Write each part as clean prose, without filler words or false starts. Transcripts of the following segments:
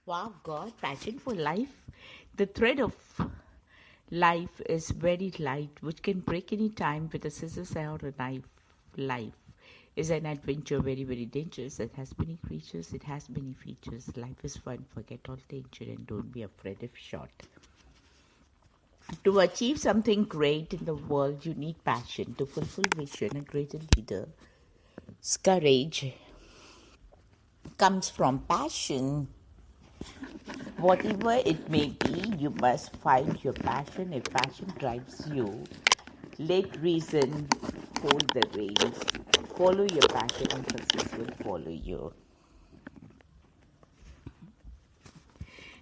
Wow, God, passion for life. The thread of life is very light, which can break any time with a scissors or a knife. Life is an adventure, very, very dangerous. It has many creatures, it has many features. Life is fun, forget all danger, and don't be afraid of shot. To achieve something great in the world, you need passion. To fulfill vision, a greater leader, courage comes from passion. Whatever it may be, you must find your passion. If passion drives you, let reason hold the reins. Follow your passion and success will follow you.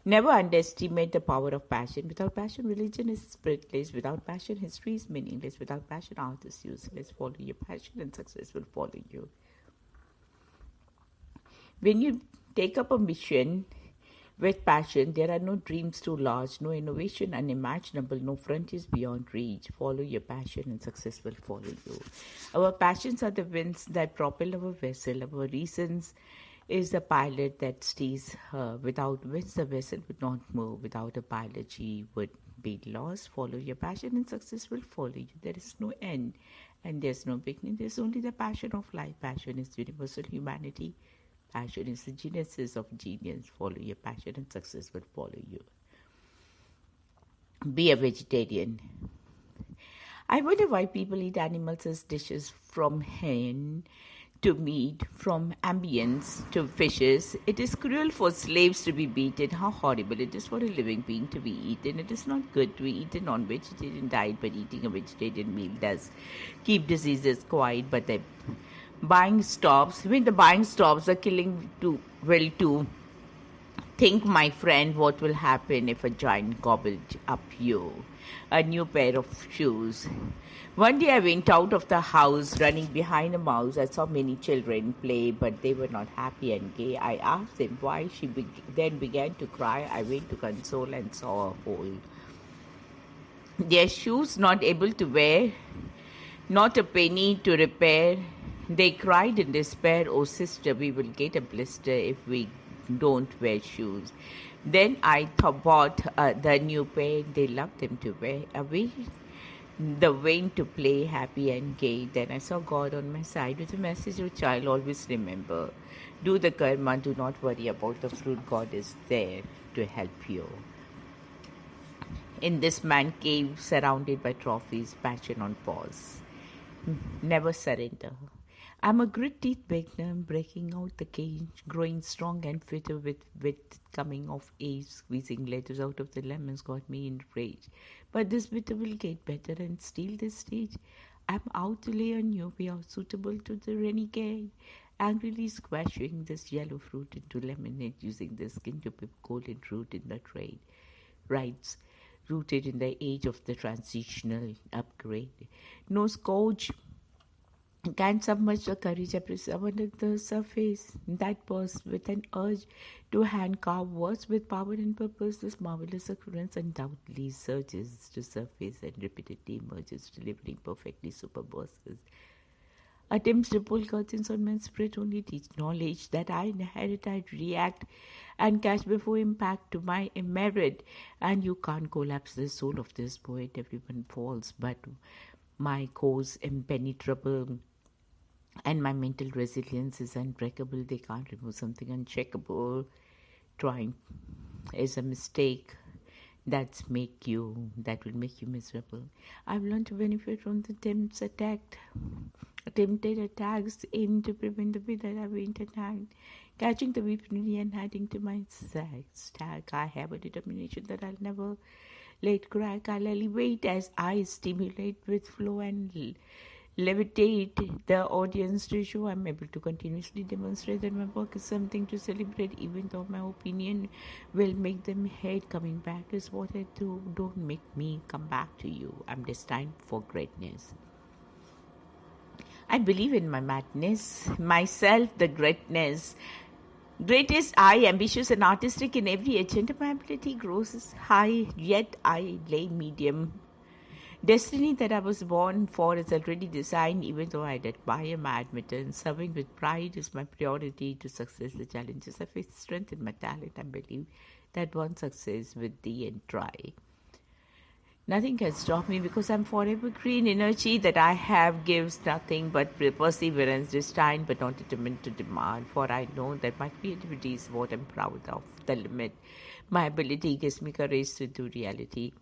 Never underestimate the power of passion. Without passion, religion is spiritless. Without passion, history is meaningless. Without passion, art is useless. Follow your passion and success will follow you. When you take up a mission with passion, there are no dreams too large, no innovation unimaginable, no frontiers beyond reach. Follow your passion and success will follow you. Our passions are the winds that propel our vessel. Our reasons is the pilot that steers her. Without winds, the vessel would not move. Without a pilot, she would be lost. Follow your passion and success will follow you. There is no end and there's no beginning. There's only the passion of life. Passion is universal humanity. Passion is the genesis of genius. Follow your passion and success will follow you. Be a vegetarian. I wonder why people eat animals as dishes, from hen to meat, from amphibians to fishes. It is cruel for slaves to be beaten. How horrible it is for a living being to be eaten. It is not good to eat a non-vegetarian diet, but eating a vegetarian meal does keep diseases quiet. But the buying stops. When the buying stops, the killing will too. Think, my friend, what will happen if a giant gobbled up you? A new pair of shoes. One day I went out of the house running behind a mouse. I saw many children play, but they were not happy and gay. I asked them why. She then began to cry. I went to console and saw a hole. Their shoes not able to wear, not a penny to repair. They cried in despair, "Oh sister, we will get a blister if we don't wear shoes." Then I bought the new pair. They loved them to wear. Away the went to play happy and gay. Then I saw God on my side with a message, "Oh child, always remember, do the karma, do not worry about the fruit. God is there to help you." In this man cave, surrounded by trophies, passion on pause. Never surrender. I'm a grit-teeth beginner, breaking out the cage, growing strong and fitter with coming of age. Squeezing letters out of the lemons got me in rage. But this bitter will get better and steal the stage. I'm out to lay a new way out suitable to the renegade. Angrily squashing this yellow fruit into lemonade, using the skin to pip golden root in the trade. Rights rooted in the age of the transitional upgrade. No scourge can submerge the courage under the surface. That bursts with an urge to hand carve words with power and purpose. This marvelous occurrence undoubtedly surges to surface and repeatedly emerges, delivering perfectly superb verses. Attempts to pull curtains on my spirit only teach knowledge that I inherit, I react and catch before impact to my merit. And you can't collapse the soul of this poet. Everyone falls, but my cause impenetrable. And my mental resilience is unbreakable. They can't remove something uncheckable. Trying is a mistake that will make you miserable. I've learned to benefit from the attempted attacks, aim to prevent the way that I went attacked, catching the weaponry and adding to my stack. I have a determination that I'll never let crack. I'll elevate as I stimulate with flow and levitate the audience to show I'm able to continuously demonstrate that my work is something to celebrate, even though my opinion will make them hate. Coming back is what I do. Don't make me come back to you. I'm destined for greatness. I believe in my madness, myself, the greatness. Greatest I, ambitious and artistic in every agenda. My ability grows high, yet I lay medium. Destiny that I was born for is already designed, even though I admire my admittance. Serving with pride is my priority to success. The challenges I face strengthen my talent. I believe that one success with thee and try. Nothing can stop me because I'm forever green. Energy that I have gives nothing but perseverance, destined but not determined to demand. For I know that my creativity is what I'm proud of. The limit. My ability gives me courage to do reality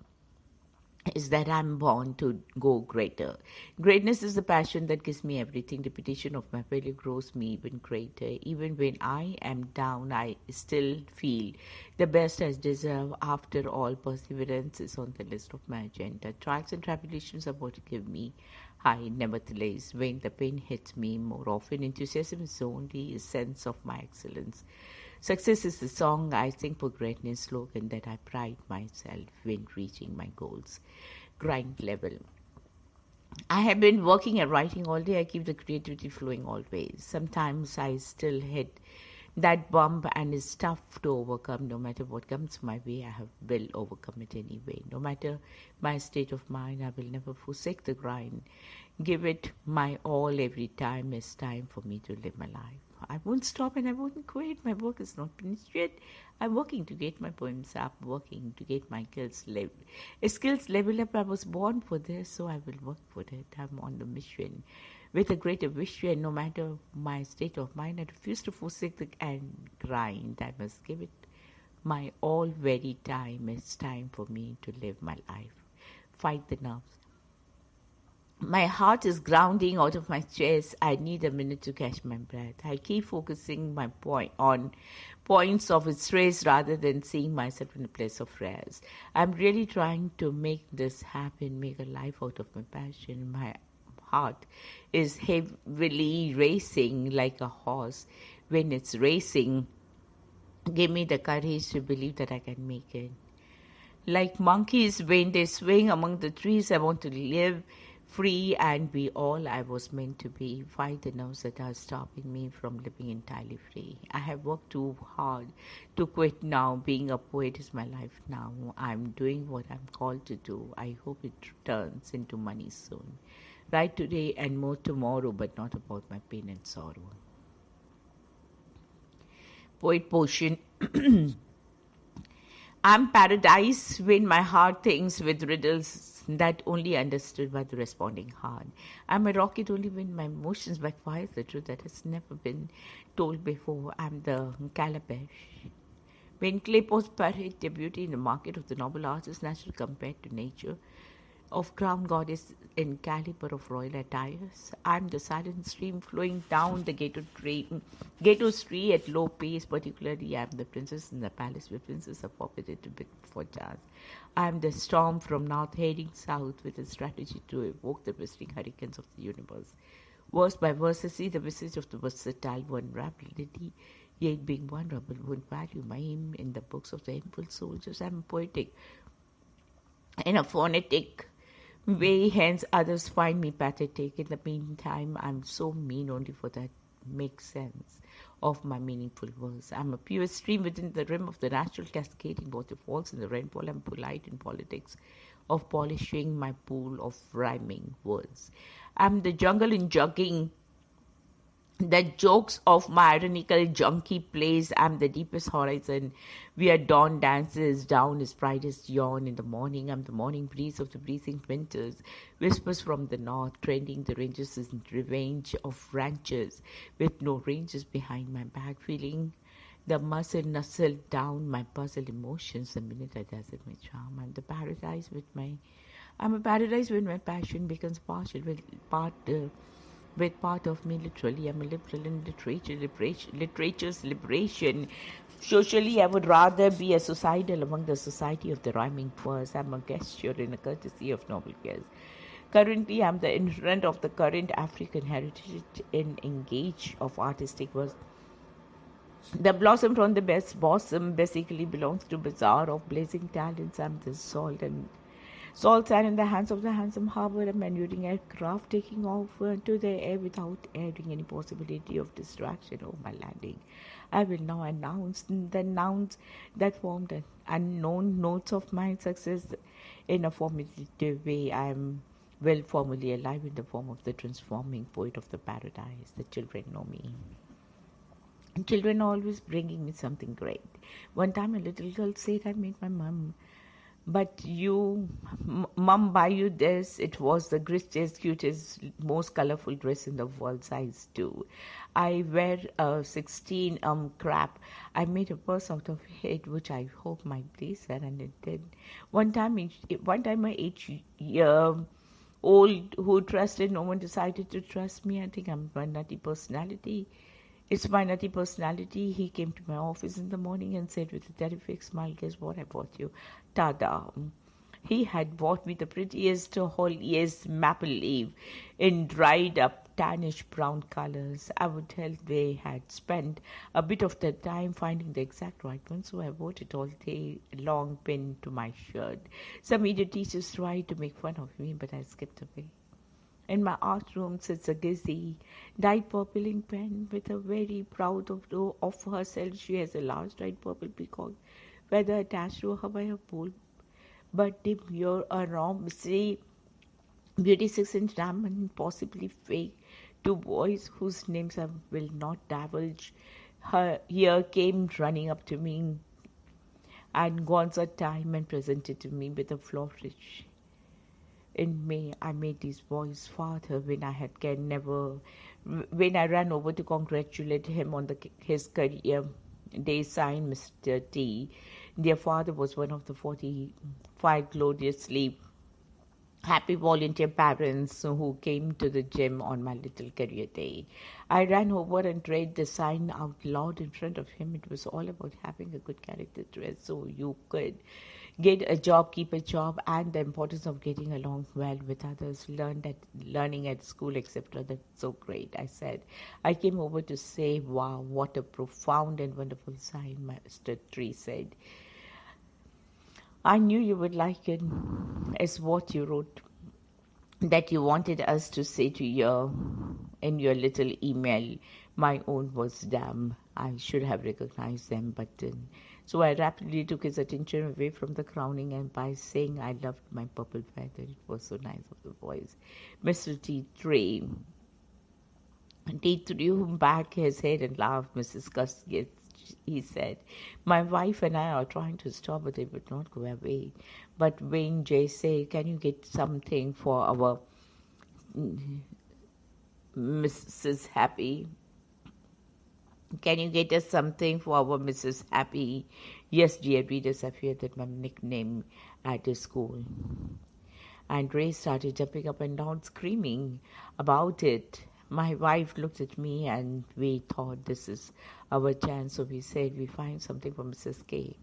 is that I'm born to go greater. Greatness is the passion that gives me everything. Repetition of my failure grows me even greater. Even when I am down, I still feel the best I deserve. After all, perseverance is on the list of my agenda. Trials and tribulations are what give me high. Nevertheless, when the pain hits me more often, enthusiasm is only a sense of my excellence. Success is the song I sing for greatness, slogan that I pride myself when reaching my goals. Grind level. I have been working and writing all day. I keep the creativity flowing always. Sometimes I still hit that bump and it's tough to overcome. No matter what comes my way, will overcome it anyway. No matter my state of mind, I will never forsake the grind. Give it my all every time. It's time for me to live my life. I won't stop and I won't quit. My work is not finished yet. I'm working to get my poems up, working to get my skills level up. I was born for this, so I will work for it. I'm on the mission with a greater vision. No matter my state of mind, I refuse to forsake and grind. I must give it my all very time. It's time for me to live my life. Fight the nerves. My heart is grounding out of my chest. I need a minute to catch my breath. I keep focusing my points of stress rather than seeing myself in a place of rest. I'm really trying to make this happen, make a life out of my passion. My heart is heavily racing like a horse. When it's racing, give me the courage to believe that I can make it. Like monkeys, when they swing among the trees, I want to live free and be all I was meant to be. Fight the nerves that are stopping me from living entirely free. I have worked too hard to quit now. Being a poet is my life now. I'm doing what I'm called to do. I hope it turns into money soon. Write today and more tomorrow, but not about my pain and sorrow. Poet Potion. I'm paradise when my heart thinks with riddles that only understood by the responding heart. I'm a rocket only when my emotions backfire the truth that has never been told before. I'm the calabash. When clay pots parade their beauty in the market of the noble arts is natural compared to nature, of crown goddess in caliber of royal attires. I'm the silent stream flowing down the ghetto street at low pace. Particularly, I'm the princess in the palace where princes are forfeited to bid for chance. I'm the storm from north heading south with a strategy to evoke the whistling hurricanes of the universe. Verse by verse, I see the visage of the versatile vulnerability, yet being vulnerable won't value my aim in the books of the impulse soldiers. I'm poetic in a phonetic way, hence others find me pathetic. In the meantime, I'm so mean only for that makes sense of my meaningful verse. I'm a pure stream within the rim of the natural cascading waterfalls in the rainfall. I'm polite in politics of polishing my pool of rhyming words. I'm the jungle in jogging the jokes of my ironical junkie plays. I'm the deepest horizon where dawn dances down his brightest yawn in the morning. I'm the morning breeze of the breathing winters, whispers from the north, trending the ranges in revenge of ranchers with no ranges behind my back, feeling the muscle nestle down my puzzled emotions the minute I dazzle my charm. I'm a paradise when my passion becomes partial with part of me literally. I'm a liberal in literature's liberation. Socially, I would rather be a suicidal among the society of the rhyming verse. I'm a gesture in a courtesy of noble guests. Currently, I'm the inherent of the current African heritage in engage of artistic verse. The blossom from the best bosom basically belongs to bazaar of blazing talents. I'm the salt and Salt sand in the hands of the handsome harbor, a maneuvering aircraft taking off to the air without airing any possibility of distraction of my landing. I will now announce the nouns that formed an unknown notes of my success in a formative way. I am well formally alive in the form of the transforming poet of the paradise. The children know me. Children are always bringing me something great. One time a little girl said, I made my mum. But mum, buy you this. It was the grittiest, cutest, most colorful dress in the world, size 2. I wear a 16 crap. I made a purse out of it, which I hope might please her, and it did. One time, my 8-year old who trusted no one decided to trust me. I think I'm a nutty personality. It's my nutty personality. He came to my office in the morning and said with a terrific smile, guess what I bought you? Tada. He had bought me the prettiest, holiest maple leaf in dried up, tannish brown colors. I would tell they had spent a bit of their time finding the exact right one, so I wore it all day long, pinned to my shirt. Some idiot teachers tried to make fun of me, but I skipped away. In my art room sits a Gizzy, dyed purple ink pen, with a very proud of herself. She has a large dyed purple peacock feather attached to her by a pole. But demure, a romp, say, beauty 6-inch diamond, possibly fake, two boys whose names I will not divulge. Her here came running up to me and Gonza time and presented to me with a flourish. In May, I made these boys father when I had never, when I ran over to congratulate him on his career. They signed Mr. T. Their father was one of the 45 gloriously happy volunteer parents who came to the gym on my little career day. I ran over and read the sign out loud in front of him. It was all about having a good character trait so you could get a job, keep a job, and the importance of getting along well with others, learning at school, etc. That's so great, I said. I came over to say, wow, what a profound and wonderful sign, Mr. Tree said. I knew you would like it, is what you wrote, that you wanted us to say to you in your little email. My own was damn. I should have recognized them, but didn't. So I rapidly took his attention away from the crowning and by saying I loved my purple feather. It was so nice of the voice. Mr. T. Trey threw back his head and laughed. Mrs. Cusgis, he said, my wife and I are trying to stop, but they would not go away. But Wayne J. said, can you get something for our Mrs. Happy? Can you get us something for our Mrs. Happy? Yes, dear readers, I fear that my nickname at the school. And Ray started jumping up and down, screaming about it. My wife looked at me and we thought this is our chance. So we said we find something for Mrs. K.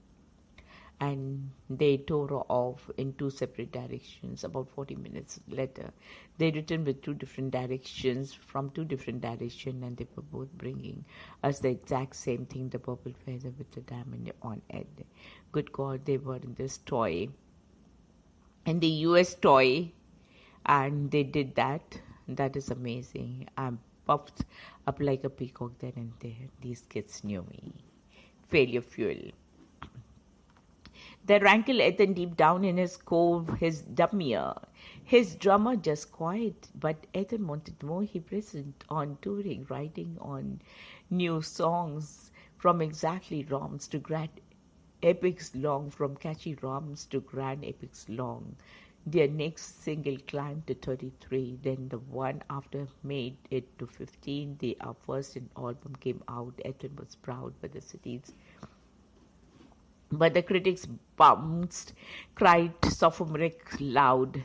And they tore off in two separate directions. About 40 minutes later, they returned with two different directions, from two different directions, and they were both bringing us the exact same thing, the purple feather with the diamond on it. Good God, they were in this toy, in the US toy, and they did that. That is amazing. I'm puffed up like a peacock then and there. These kids knew me. Failure fuel. The rankle eaten deep down in his cove, his drummer just quiet, but Ethan wanted more. He present on touring, writing on new songs, from exactly ROMs to grand epics long, from catchy ROMs to grand epics long. Their next single climbed to 33, then the one after made it to 15. Their first album came out. Ethan was proud, but the critics bounced, cried sophomoric loud.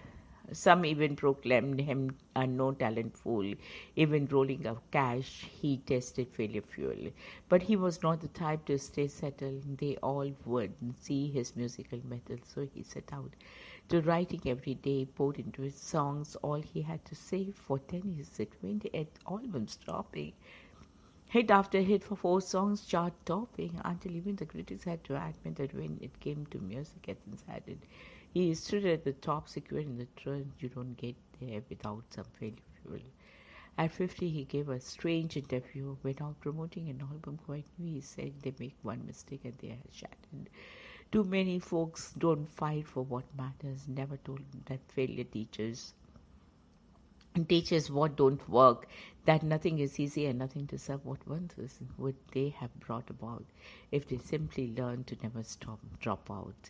Some even proclaimed him a no-talent fool. Even rolling of cash, he tested failure fuel. But he was not the type to stay settled. They all would see his musical mettle, so he set out to writing every day, poured into his songs all he had to say. For 10 years, it went at albums dropping. Hit after hit for 4 songs, chart-topping, until even the critics had to admit that when it came to music, Athens had it He stood at the top, secure in the truth. You don't get there without some failure fuel. At 50, he gave a strange interview. When out promoting an album quite new, he said they make one mistake and they are shattered. Too many folks don't fight for what matters. Never told that failure teaches what don't work, that nothing is easy and nothing to serve what once was, would they have brought about if they simply learned to never drop out.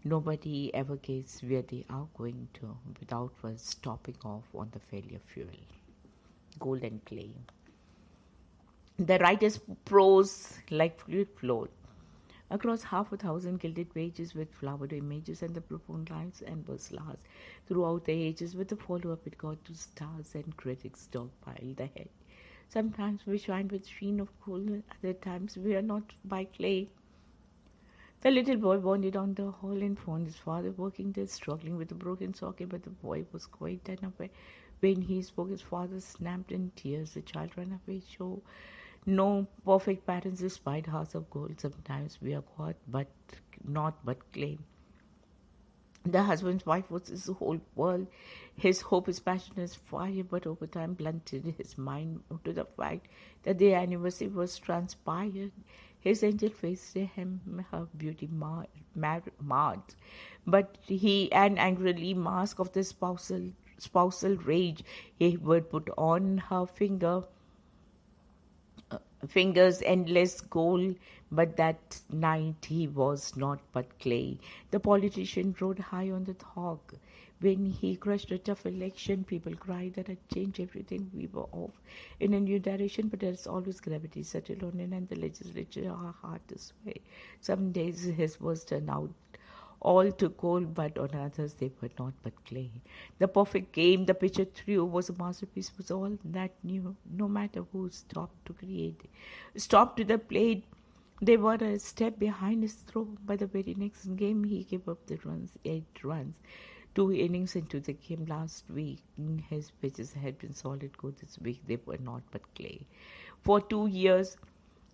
Nobody ever gets where they are going to without first stopping off on the failure fuel. Golden clay. The writer's prose like fluid flowed across 5,000 gilded pages with flowered images and the profound lines and verse last throughout the ages. With the follow-up it got to stars and critics dogpiled the head. Sometimes we shine with sheen of gold, other times we are not by clay. The little boy wandered down the hall and found his father working there, struggling with a broken socket, but the boy was quite unaware. When he spoke, his father snapped in tears. The child ran away. So, no perfect patterns despite hearts of gold. Sometimes we are caught, but not but clay. The husband's wife was his whole world. His hope, his passion, his fire, but over time blunted his mind to the fact that the anniversary was transpired. His angel faced him, her beauty marred, but he an angrily mask of the spousal rage he would put on her fingers endless gold, but that night he was not but clay. The politician rode high on the hog. When he crushed a tough election, people cried that had changed everything. We were off in a new direction, but there's always gravity settled on it, and the legislature are hard to sway. Some days his words turned out all too cold, but on others they were not but clay. The perfect game the pitcher threw was a masterpiece, was all that knew, no matter who stopped to create it. Stopped to the plate, they were a step behind his throw. By the very next game, he gave up the runs, 8 runs. 2 innings into the game last week, his pitches had been solid gold. This week they were not but clay. For 2 years,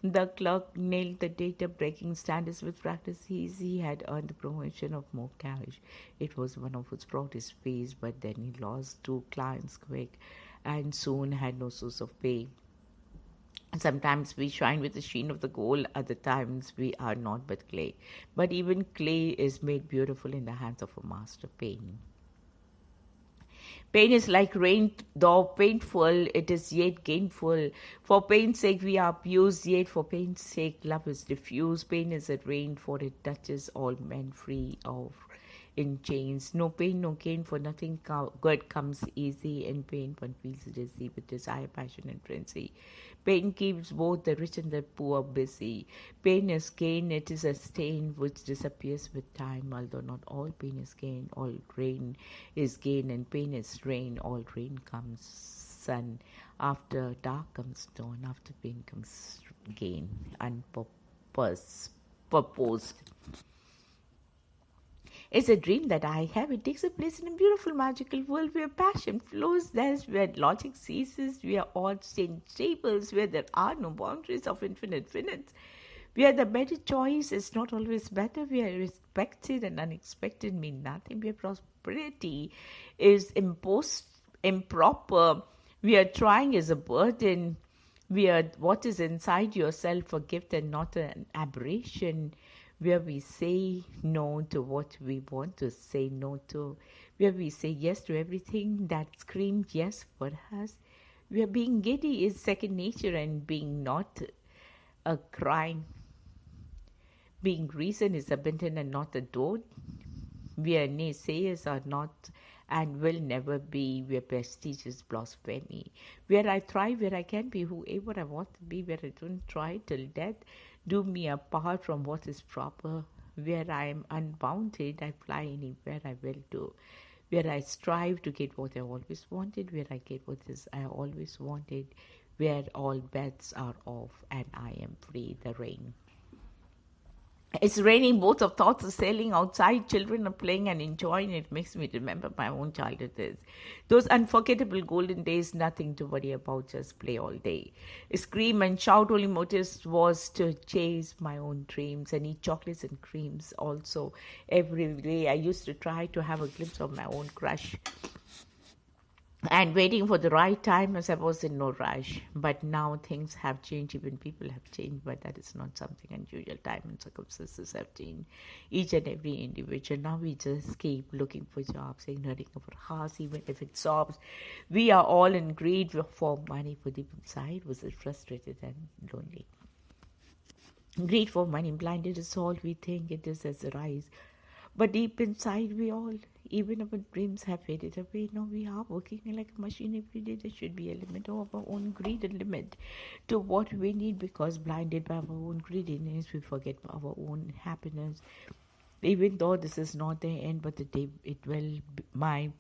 the clerk nailed the data-breaking standards with practice. He had earned the promotion of more cash. It was one of his proudest fees, but then he lost 2 clients quick and soon had no source of pay. Sometimes we shine with the sheen of the gold, other times we are not but clay. But even clay is made beautiful in the hands of a master painter. Pain is like rain, though painful, it is yet gainful. For pain's sake we are abused, yet for pain's sake love is diffused. Pain is a rain, for it touches all men free of in chains. No pain, no gain, for nothing good comes easy. In pain one feels dizzy with desire, passion and frenzy. Pain keeps both the rich and the poor busy. Pain is gain, it is a stain which disappears with time. Although not all pain is gain, all rain is gain, and pain is rain. All rain comes sun. After dark comes dawn, after pain comes gain. Purposed. It's a dream that I have. It takes a place in a beautiful, magical world where passion flows. There's where logic ceases, where odds change tables, where there are no boundaries of infinite finite, where the better choice is not always better, where respected and unexpected mean nothing, where prosperity is improper, where trying is a burden, where what is inside yourself a gift and not an aberration, where we say no to what we want to say no to, where we say yes to everything that screamed yes for us, where being giddy is second nature and being not a crime, being reason is abandoned and not adored, where naysayers are not and will never be, where prestige is blasphemy, where I thrive, where I can be whoever I want to be, where I don't try till death do me apart from what is proper, where I am unbounded, I fly anywhere I will do, where I strive to get what I always wanted, where I get what is I always wanted, where all bets are off and I am free. The rain. It's raining, both of thoughts are sailing outside, children are playing and enjoying. It makes me remember my own childhood days. Those unforgettable golden days, nothing to worry about, just play all day. Scream and shout, only motive was to chase my own dreams and eat chocolates and creams. Also, every day I used to try to have a glimpse of my own crush and waiting for the right time as I was in no rush. But now things have changed, even people have changed, but that is not something unusual. Time and circumstances have changed each and every individual. Now we just keep looking for jobs, ignoring our house, even if it sobs. We are all in greed for money, for deep inside was it frustrated and lonely. Greed for money blinded is all we think it is as a rise. But deep inside, we all, even our dreams have faded away. Now we are working like a machine every day. There should be a limit of our own greed, a limit to what we need, because blinded by our own greediness, we forget our own happiness. Even though this is not the end, but the day it will be, my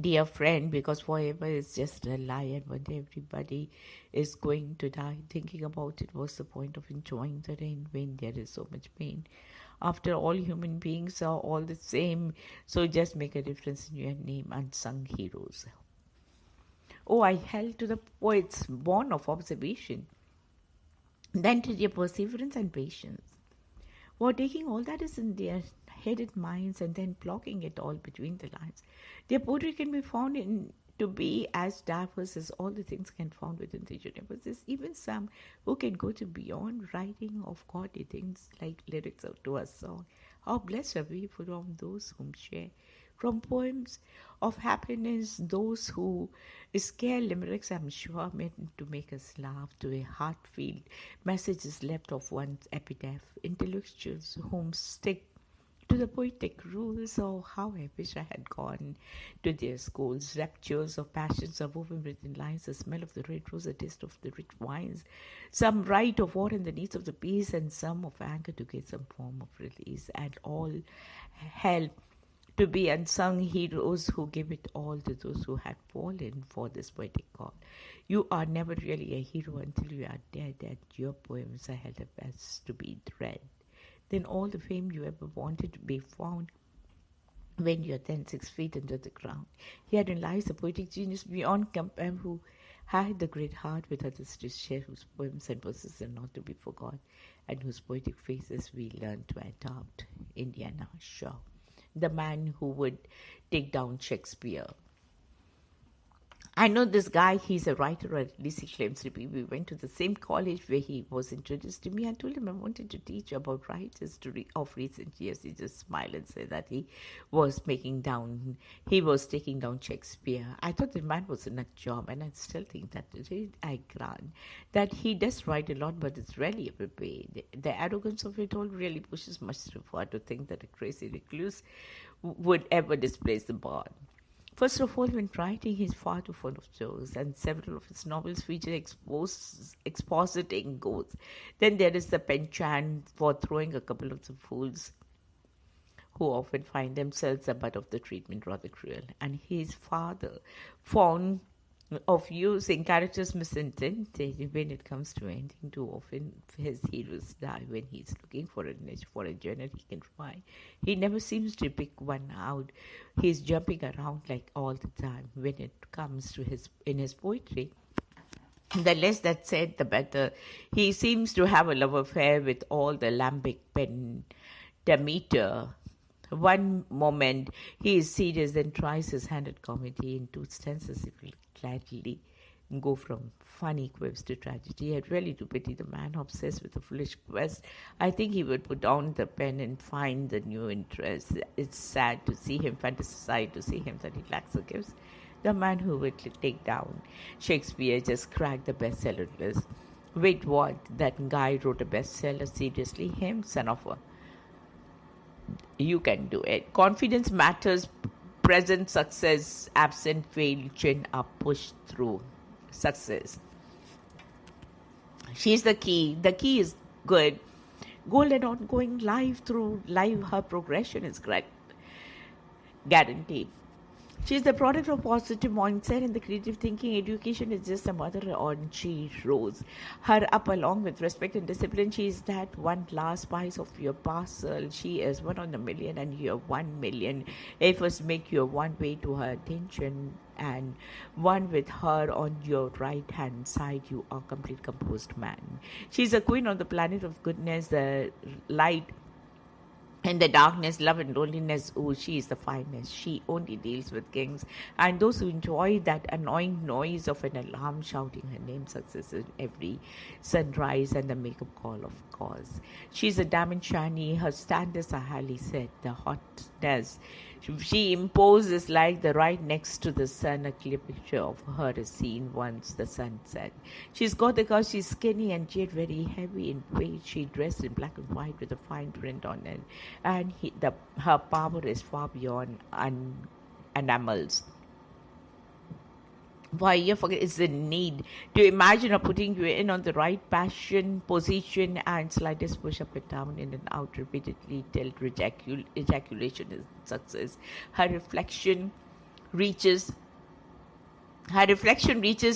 dear friend, because forever is just a lie, and one day everybody is going to die. Thinking about it, what's the point of enjoying the rain when there is so much pain? After all, human beings are all the same, so just make a difference in your name. Unsung heroes. Oh, I held to the poets born of observation, then to their perseverance and patience, for taking all that is in their headed minds and then blocking it all between the lines. Their poetry can be found in to be as diverse as all the things can found within the universe. There's even some who can go to beyond writing of godly things like lyrics to a song. How blessed are we from those whom share. From poems of happiness, those who scare limericks, I'm sure, meant to make us laugh, to a heartfelt messages left of one's epitaph, intellectuals whom stick to the poetic rules. Oh, how I wish I had gone to their schools. Raptures of passions are woven within lines, the smell of the red rose, the taste of the rich wines. Some write of war and the needs of the peace, and some of anger to get some form of release. And all help to be unsung heroes who give it all to those who had fallen for this poetic call. You are never really a hero until you are dead, and your poems are held up as to be dread. Then all the fame you ever wanted to be found when you're then 6 feet under the ground. Herein lies the poetic genius beyond compare, who had the great heart with others to share, whose poems and verses are not to be forgot, and whose poetic phrases we learn to adopt. Indiana Shaw, the man who would take down Shakespeare. I know this guy, he's a writer, or at least he claims to be. We went to the same college where he was introduced to me. I told him I wanted to teach about writers of recent years. He just smiled and said that he was taking down Shakespeare. I thought the man was a nut job, and I still think that I grant that he does write a lot, but it's rarely ever paid. The arrogance of it all really pushes much too far to think that a crazy recluse would ever displace the bar. First of all, when writing, he's far too fond of jokes, and several of his novels feature expositing ghosts. Then there is the penchant for throwing a couple of the fools who often find themselves the butt of the treatment rather cruel. And his father fond of using characters misintended when it comes to ending. Too often his heroes die when he's looking for a niche, for a genre he can find. He never seems to pick one out. He's jumping around like all the time when it comes to his poetry. The less that's said, the better. He seems to have a love affair with all the lambic pentameter. One moment he is serious, then tries his hand at comedy. In two stanzas, he will gladly go from funny quips to tragedy. I really do pity the man obsessed with a foolish quest. I think he would put down the pen and find the new interest. It's sad to see him fantasize, to see him that he lacks the gifts. The man who would take down Shakespeare just cracked the bestseller list. Wait, what? That guy wrote a bestseller? Seriously? Him? Son of a... You can do it. Confidence matters. Present success, absent fail, chin up, push through. Success. She's the key. The key is good. Goal and ongoing life through life, her progression is correct. Guaranteed. She's the product of positive mindset and the creative thinking. Education is just a mother on she rose her up along with respect and discipline. She is that one last spice of your parcel. She is one on a million and you're 1 million. Efforts make you one way to her attention and one with her on your right hand side. You are complete composed man. She's a queen on the planet of goodness, the light in the darkness, love and loneliness. Oh, she is the finest. She only deals with kings and those who enjoy that annoying noise of an alarm shouting her name successive every sunrise and the make-up call, of course. She's a diamond shiny. Her standards are highly set. The hotness she imposes like the right next to the sun. A clear picture of her is seen once the sun set. She's got the curve. She's skinny and yet very heavy in weight. She dressed in black and white with a fine print on it, and her power is far beyond enamels. Why you forget is the need to imagine or putting you in on the right passion, position, and slightest push up and down, in and out repeatedly till ejaculation is success. Her reflection reaches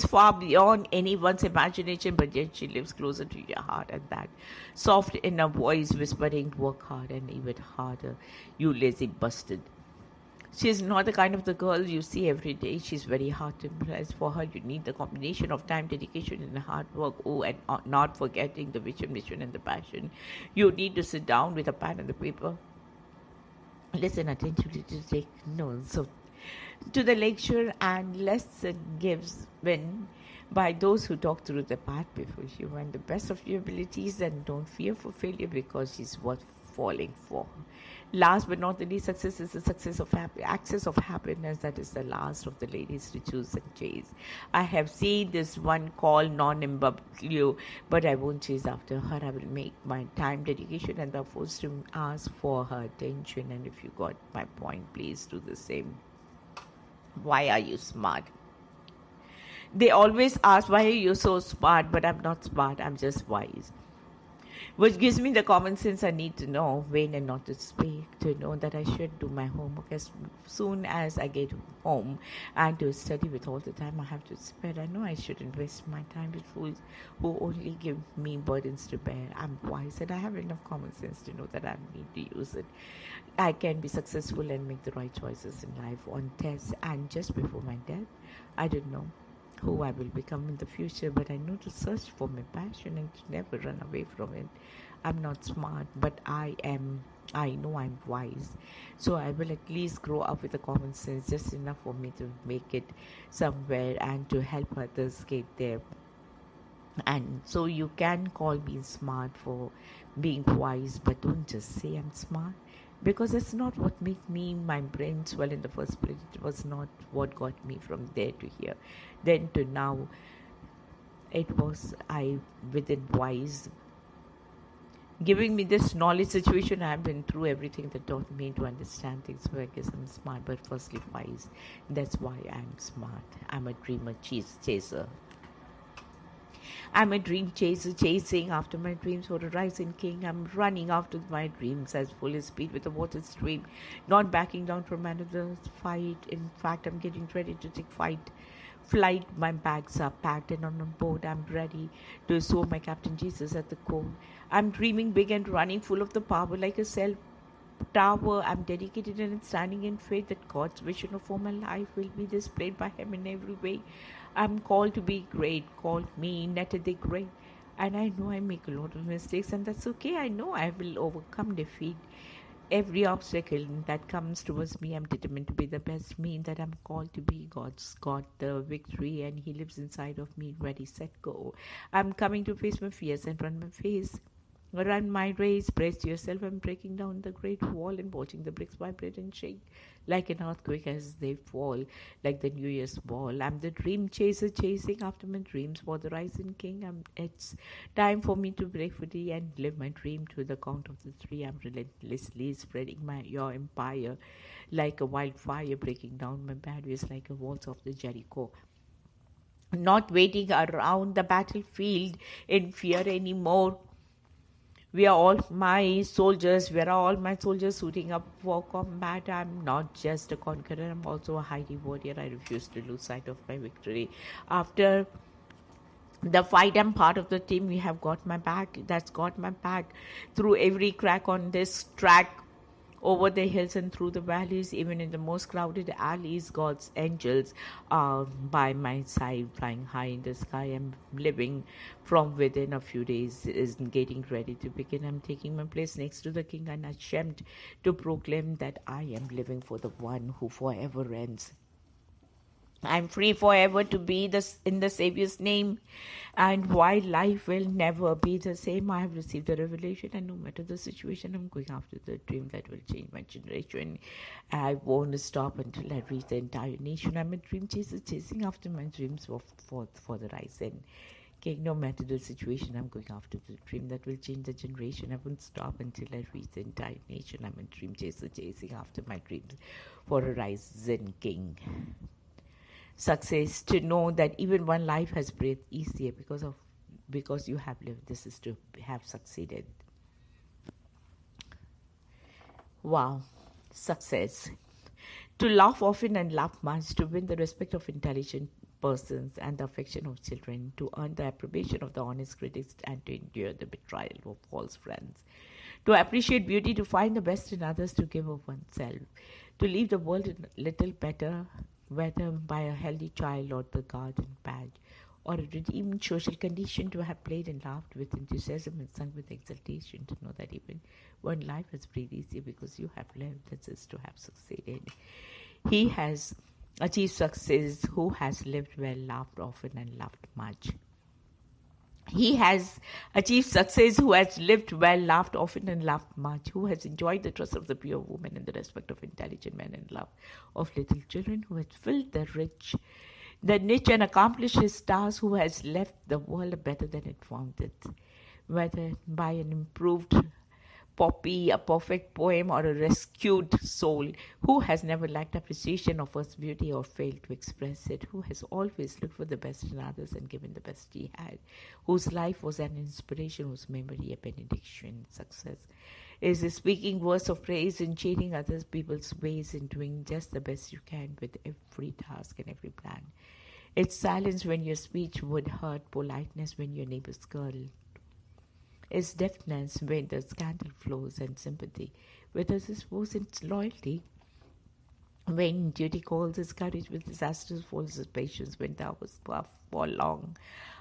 far beyond anyone's imagination, but yet she lives closer to your heart, and that soft inner voice whispering, work hard and even harder, you lazy bastard. She's not the kind of the girl you see every day. She's very hard to impress. For her, you need the combination of time, dedication, and hard work. Oh, and not forgetting the vision, mission, and the passion. You need to sit down with a pen and the paper, listen attentively to take notes to the lecture and lesson gives when by those who talk through the path before you, and the best of your abilities, and don't fear for failure because she's worth falling for. Last but not the least, success is the success of access of happiness. That is the last of the ladies to choose and chase. I have seen this one called non-imbablu, but I won't chase after her. I will make my time, dedication, and the force to ask for her attention. And if you got my point, please do the same. Why are you smart? They always ask, why are you so smart? But I'm not smart, I'm just wise. Which gives me the common sense I need to know when and not to speak, to know that I should do my homework as soon as I get home and to study with all the time I have to spare. I know I shouldn't waste my time with fools who only give me burdens to bear. I'm wise and I have enough common sense to know that I need to use it. I can be successful and make the right choices in life on tests, and just before my death, I don't know who I will become in the future, but I know to search for my passion and to never run away from it. I'm not smart, but I know I'm wise. So I will at least grow up with a common sense, just enough for me to make it somewhere and to help others get there. And so you can call me smart for being wise, but don't just say I'm smart, because that's not what made me my brain swell in the first place. It was not what got me from there to here, then to now. It was I within wise giving me this knowledge situation. I've been through everything that taught me to understand things. So I guess I'm smart, but firstly wise. That's why I'm smart. I'm a dreamer, chaser. I'm a dream chaser, chasing after my dreams for a rising king. I'm running after my dreams as full as speed with a water stream, not backing down from another fight. In fact, I'm getting ready to take flight. My bags are packed and on board. I'm ready to soar my Captain Jesus at the core. I'm dreaming big and running full of the power like a cell tower. I'm dedicated and standing in faith that God's vision for my life will be displayed by Him in every way. I'm called to be great. Called me Netta the Great. And I know I make a lot of mistakes, and that's okay. I know I will overcome defeat. Every obstacle that comes towards me, I'm determined to be the best me that I'm called to be. God's got the victory and He lives inside of me. Ready, set, go. I'm coming to face my fears and run my race. Brace yourself. I'm breaking down the great wall and watching the bricks vibrate and shake like an earthquake as they fall, like the New Year's ball. I'm the dream chaser, chasing after my dreams for the rising king. It's time for me to break free and live my dream to the count of the three. I'm relentlessly spreading your empire like a wildfire, breaking down my barriers like a walls of the Jericho. Not waiting around the battlefield in fear anymore. We are all my soldiers. We are all my soldiers suiting up for combat. I'm not just a conqueror, I'm also a highly warrior. I refuse to lose sight of my victory. After the fight, I'm part of the team. You have got my back. That's got my back. Through every crack on this track, over the hills and through the valleys, even in the most crowded alleys, God's angels are by my side, flying high in the sky. I'm living from within. A few days is getting ready to begin. I'm taking my place next to the king, and ashamed to proclaim that I am living for the one who forever reigns. I'm free forever to be in the Savior's name. And while life will never be the same, I have received a revelation, and no matter the situation, I'm going after the dream that will change my generation. I won't stop until I reach the entire nation. I'm a dream chaser, chasing after my dreams for the rising. Okay, no matter the situation, I'm going after the dream that will change the generation. I won't stop until I reach the entire nation. I'm a dream chaser, chasing after my dreams for a rising king. Success, to know that even one life has breathed easier because you have lived. This is to have succeeded. Wow, success. To laugh often and laugh much, to win the respect of intelligent persons and the affection of children, to earn the approbation of the honest critics, and to endure the betrayal of false friends, to appreciate beauty, to find the best in others, to give of oneself, to leave the world a little better, whether by a healthy child or the garden patch, or a redeemed social condition, to have played and laughed with enthusiasm and sung with exultation, to know that even one life has breathed easier because you have lived. This is to have succeeded. He has achieved success who has lived well, laughed often, and laughed much. He has achieved success who has lived well, laughed often, and laughed much, who has enjoyed the trust of the pure woman and the respect of intelligent men and love of little children, who has filled the niche and accomplished his task, who has left the world better than it found it, whether by an improved poppy, a perfect poem, or a rescued soul, who has never lacked appreciation of Earth's beauty or failed to express it, who has always looked for the best in others and given the best he had, whose life was an inspiration, whose memory a benediction. Success is speaking words of praise and cheering others people's ways and doing just the best you can with every task and every plan. It's silence when your speech would hurt, politeness when your neighbor's girl is deafness when the scandal flows, and sympathy with us is its loyalty. When duty calls his courage, with disaster falls his patience. When the hours for long,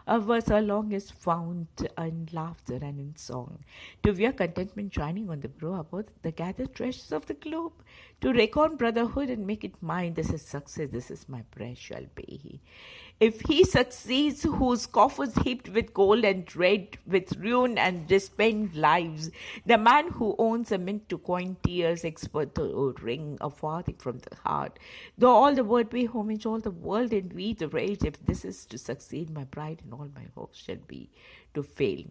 hours are long is found in laughter and in song. To wear contentment shining on the brow above the gathered treasures of the globe. To reckon brotherhood and make it mine. This is success, this is my prayer shall be. If he succeeds, whose coffers heaped with gold and red, with ruin and spent lives, the man who owns a mint to coin tears, expert to wring a farthing from the heart, though all the world pay homage, all the world envy the rage, if this is to succeed, my pride and all my hopes shall be to fail.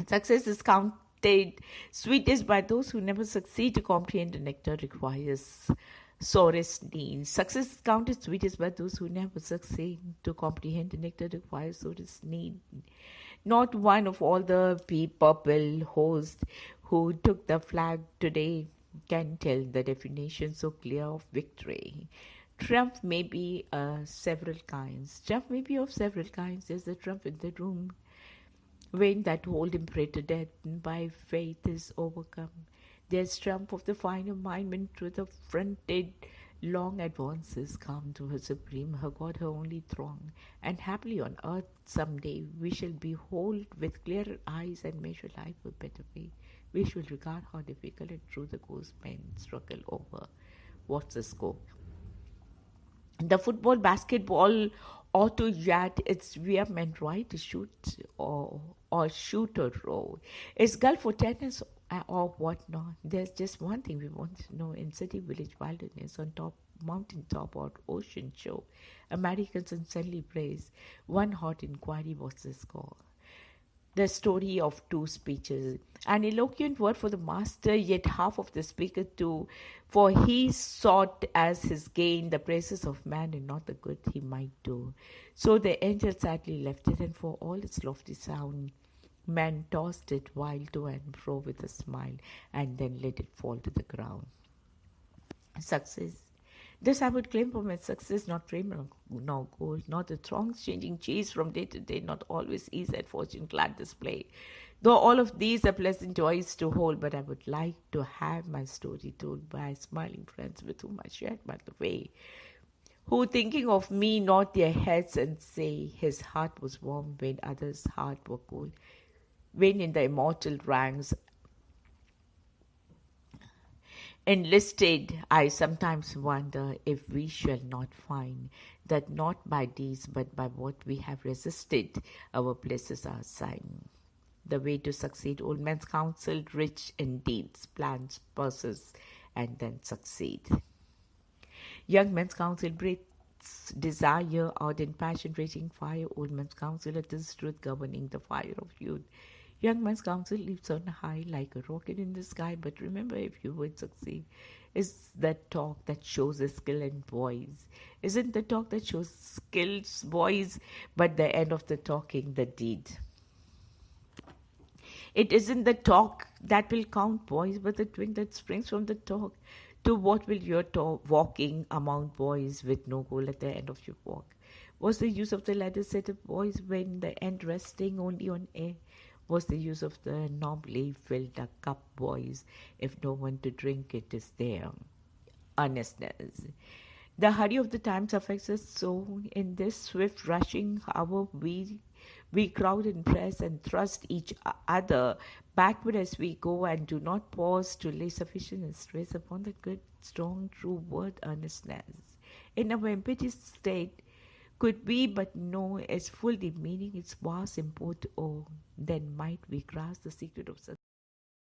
Success is counted sweetest by those who never succeed. To comprehend the nectar requires sorest need. Success is counted sweetest by those who never succeed. To comprehend the nectar requires sorest need. Not one of all the purple host who took the flag today can tell the definition so clear of victory. Triumph may be several kinds. Triumph may be of several kinds. There's a triumph in the room when that hold him prey to death by faith is overcome. There's triumph of the finer mind when truth affronted long advances come to her supreme, her God, her only throng. And happily on earth someday we shall behold with clearer eyes and measure life a better way. We shall regard how difficult and true the ghost men struggle over. What's the scope? The football, basketball, auto yacht, it's we are meant right to shoot or shoot or row. It's golf or tennis or whatnot. There's just one thing we want to know in city, village, wilderness, on top, mountain top or ocean shore. Americans insanely praise. One hot inquiry, what's the score? The story of two speeches. An eloquent word for the master, yet half of the speaker too, for he sought as his gain the praises of man and not the good he might do. So the angel sadly left it, and for all its lofty sound, Man tossed it while to and fro with a smile and then let it fall to the ground. Success. This I would claim for my success, not fame nor gold, not the throngs changing cheese from day to day, not always ease at fortune glad display. Though all of these are pleasant joys to hold, but I would like to have my story told by smiling friends with whom I shared by the way, who thinking of me nod their heads and say his heart was warm when others' heart were cold, when in the immortal ranks enlisted, I sometimes wonder if we shall not find that not by deeds but by what we have resisted, our places are assigned. The way to succeed, old men's counsel, rich in deeds, plans, purses, and then succeed. Young men's counsel breathes desire, ardent passion, raging fire. Old men's counsel, it is truth governing the fire of youth. Young man's counsel lives on high like a rocket in the sky, but remember, if you would succeed, is that talk that shows a skill and voice. Isn't the talk that shows skills, voice, but the end of the talking, the deed. It isn't the talk that will count, boys, but the twin that springs from the talk. To what will your walking among boys with no goal at the end of your walk? Was the use of the ladder set of boys when the end resting only on air? Was the use of the nobly filled a cup, boys, if no one to drink it is there? Earnestness. The hurry of the times affects us so. In this swift rushing hour, we crowd and press and thrust each other backward as we go, and do not pause to lay sufficient stress upon the good, strong, true word earnestness. In our empty state, could we but know its full meaning, its vast import, oh, then might we grasp the secret of success.